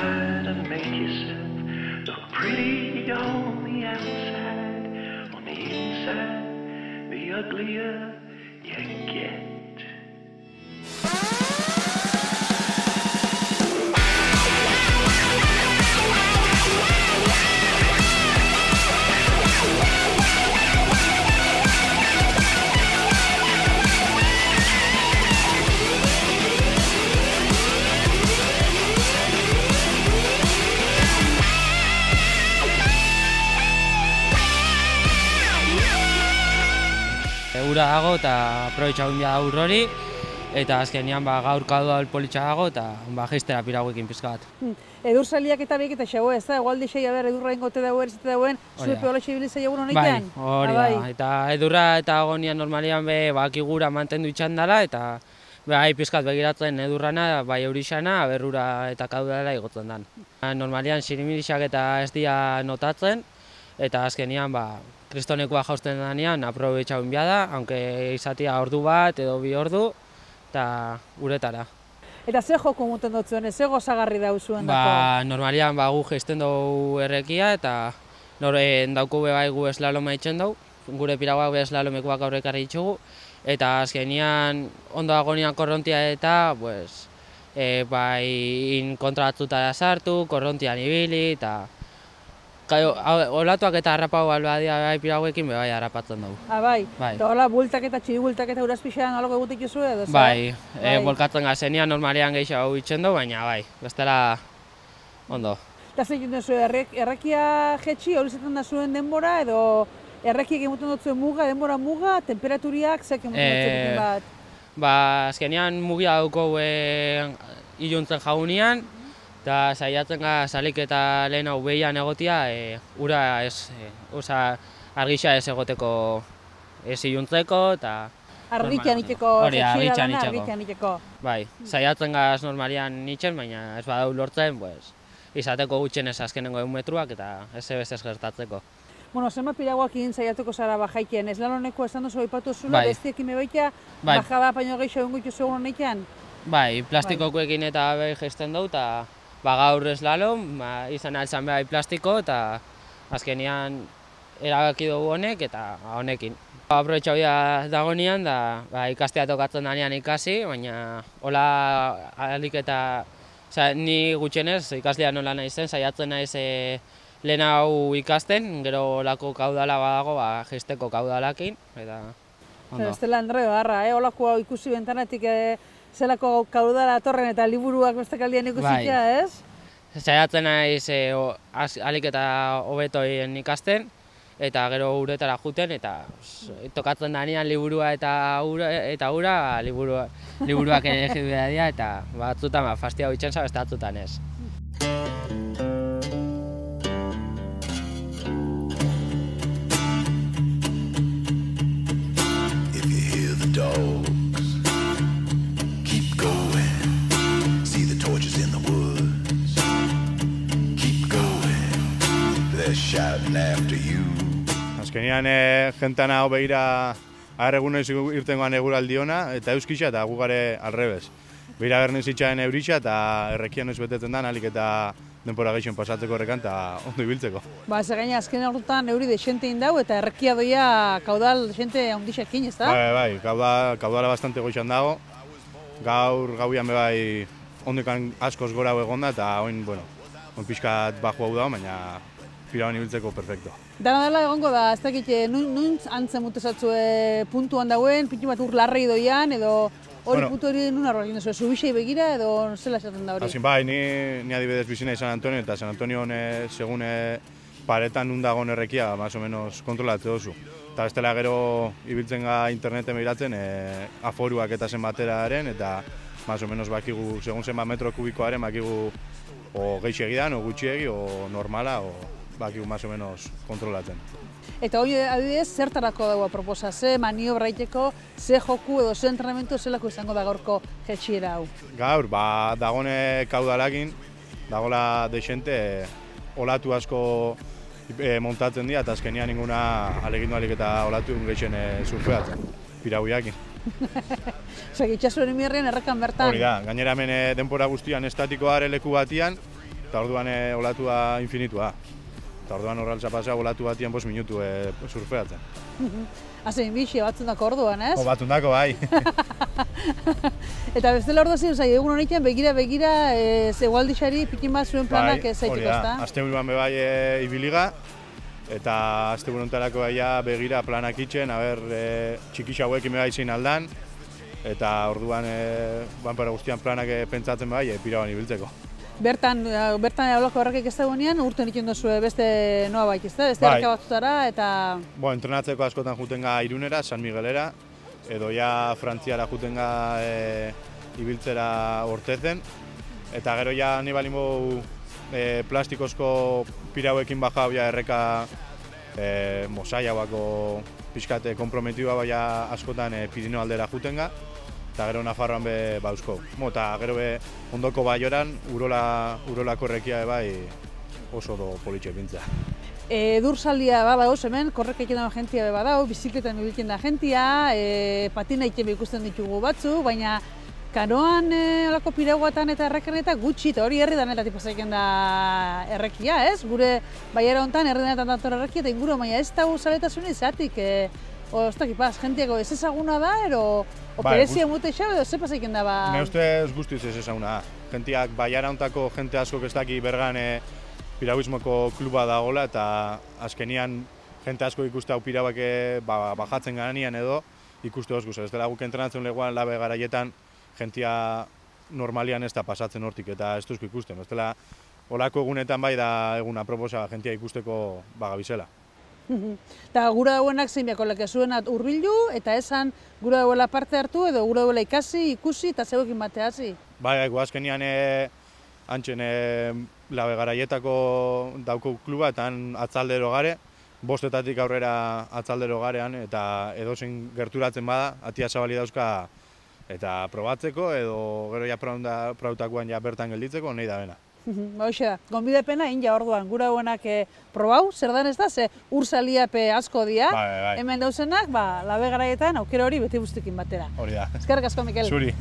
try to make yourself look pretty on the outside. On the inside, the uglier you get. Ura dago eta aprobetxagun bia da urrori, eta azkenean gaur kaudal politxa dago eta jeiztera pirauekin pizka bat. Edursaliak eta biek eta xago ez da, egualdi xai aber edurra ingote dauen, erizite dauen, zure peola xai bilizai egun honetan? Bai, hori da, eta edurra eta agonian normalian bakigura mantendu itxan dela, eta pizkat begiratzen edurrana, bai eurixana, berrura eta kaudala igotzen dan. Normalian sirimirisak eta ez dira notatzen, eta azkenean kristonekoa jausten denean aprobetxagun bia da, aunque izatea ordu bat edo 2 ordu, eta uretara. Eta ze joko muten dutzuen, ze gozagarri dauzuen dako? Normalian gu jeisten dugu errekia, eta dauko gu eslaloma itzen dugu, gure piraguak eslalomekoak aurrekarri itxugu, eta azkenean ondo agonian korrontia eta kontratzutara sartu, korrontian ibili, eta olatuak eta harrapau albadia pirauekin harrapatzen dugu. Bai? Eta hola bultak eta txiri bultak eta urazpixean algo egutik jozu edo? Bai, bolkatzen gazenean normalean gehiago itzen dugu, baina bestela ondo. Eta zein juten zuen, errekia jetxi hori zaten da zuen denbora edo errekiek emuten dutzuen muga, denbora muga, temperaturiak zek emuten dutzuen bat? Azkenean mugia dugu iluntzen jaunian, eta saiatzen salik eta lehen hau behian egotia, ura argisa ez egoteko ez iluntzeko, eta... Argitxan itxeko, argitxan itxeko. Bai, saiatzen normalian itxen, baina ez badau lortzen, izateko gutxen ez azkenengo 1 metruak eta ez ebestez gertatzeko. Bueno, zenbat piraguakin saiatuko zara bajaikien, eslaloneko esan duzu aipatu zula, bestiekin bebaita, bajada paino gehiago egun gutxu zegoen honetan? Bai, plastikokoekin eta jeisten dugu, eta gaur eslalom, izan altzan behar plastiko, eta azkenean erabaki dugu honek eta honekin. Aprobetxau dagoenean, ikastea tokatzen danean ikasi, baina hola alik eta ni gutxenez ikaslea nola nahi zen, saiatzen naiz lehen hau ikasten, gero olako kaudala badago, jeisteko kaudalakin, eta ondo. Ez dela Andreo, olako ikusi bentanatik zelako kaudala atorren eta liburuak bestekaldian ikusitia, ez? Saiatzen naiz alik eta hobetoien ikasten, eta gero uretara juten, eta tokatzen danean liburua eta ura, liburuak elegidu dira, eta batzutan fastia hoitzen za, beste batzutan ez. Azkenean jentan hau behira agarregunez irtengoan eguraldiona eta euskitza eta gugare alrebez. Behira bernez itxaren euritxa eta errekian noiz betetzen dan, alik eta denpora gehixen pasatzeko errekan eta ondo ibiltzeko. Ez gaina azken horretan euri desente indau eta errekia doia kaudal desente ondixekin, ez da? Bai, kaudala bastante goizan dago. Gaur gauian bebai ondokan askoz gora egon da eta oin pixkat baju hau da, baina pirauen ibiltzeko perfecto. Dana dela egongo da, ez dakit, nun antzen mutezatzue puntuan dauen, pintu bat larrei doian, edo hori puntu hori nun arroa egin duzu, zubixei begira, edo zela esaten da hori? Hazin bai, ni adibidez bizina San Antonio, eta San Antonio segun paretan nun dagoen errekia, más o menos kontrolatze duzu. Eta bestela gero ibiltzen ga interneten behiratzen aforuak eta zenbateraren, eta más o menos bakigu, segun zenbat metro kubikoaren, bakigu o gehiagi dan, o gutxiegi, o normala, o bakigu más o menos kontrolatzen. Eta hori adibidez, zertarako dagoa proposa? Ze maniobra egiteko, ze joku edo ze entrenamendu zelako izango da gaurko jetxiera hau? Gaur, dagone kaudalakin, dagoela desente, olatu asko montatzen dira, eta azkenian ninguna alegindu alik eta olatu gehien surfeatzen, pirauiakin. Itxasuaren mirrien errekan bertan. Hori da, gainera hemen denbora guztian estatikoa leku batian, eta orduan olatua infinitua. Eta orduan horreltza pasa, olatu batian 5 minutu surfeatzen. Hazein bixe, batzundako orduan, ez? Batzundako, bai. Eta bestela ordu zen, egun honetan begira, zegoaldixari pikin bat zuen planak zaiteko, ezta? Asteburuan bai ibiliga, eta asteburuntarako begira planak itxen, txikix hauekin bai zein aldan, eta orduan banpera guztian planak pentsatzen bai, piraban ibiltzeko. Bertan ablako errakek ez dagoenean, urten ikin duzu beste noa baik, ez da? Beste erraka batzutara eta... Entrenatzeko askotan juten ga Irunera, San Miguelera, edo Frantziara juten ga ibiltzera Ortezen, eta gero ni balin bau plastikozko pirauekin bajau erreka mosaiauako pixkate komprometiua baina askotan Pirineo aldera juten ga, eta gero Nafarroan bauzko. Eta gero ondoko Baioran, urolako errekia oso politxe bintza. Dursaldia badauz hemen, korreka egiten da jentia badau, bizikletan egiten da jentia, patina egiten ikusten ditugu batzu, baina kanoan olako pirauatan eta errekenetan gutxi, eta hori herri danetatik pasaiken da errekia, ez? Gure Baiara honetan herri danetan dator errekia, eta inguru, baina ez da zaletasun izatik, oztakipaz, jentiako ez ezaguna da, ero perezia mute xau, edo ze pasaiken da ba... Ne ustez guztiz ez ezaguna da. Jentiak Baiara honetako jente asko ez daki bergan piragüismoko kluba dagoela, eta azkenian jente asko ikuste hau pirauak bajatzen ganean edo ikuste oskuz. Ez dela guk entrenatzen leguan labe garaietan jentia normalian ez da pasatzen hortik eta ez duzko ikusten. Ez dela olako egunetan bai da eguna proposa jentia ikusteko bagabizela. Eta gura dauenak zein biako lekezuenat urbildu eta esan gura dauela parte hartu edo gura dauela ikasi, ikusi eta zeuekin bateazi? Bai, azkenian antxen labe garaietako dauko kluba eta atzaldero gare, 5 aurrera atzaldero garean eta edozein gerturatzen bada, atia zabali dauzka eta probatzeko edo gero prautakoan bertan gelditzeko nahi da bena. Hoxe da, gonbidepena ja orduan, gura dauenak probau, zer dan ez da, ze ursaliape asko dia, hemen dauzenak, labe garaietan aukera hori beti guztikin batera. Hori da. Eskerrik asko, Mikel. Zuri.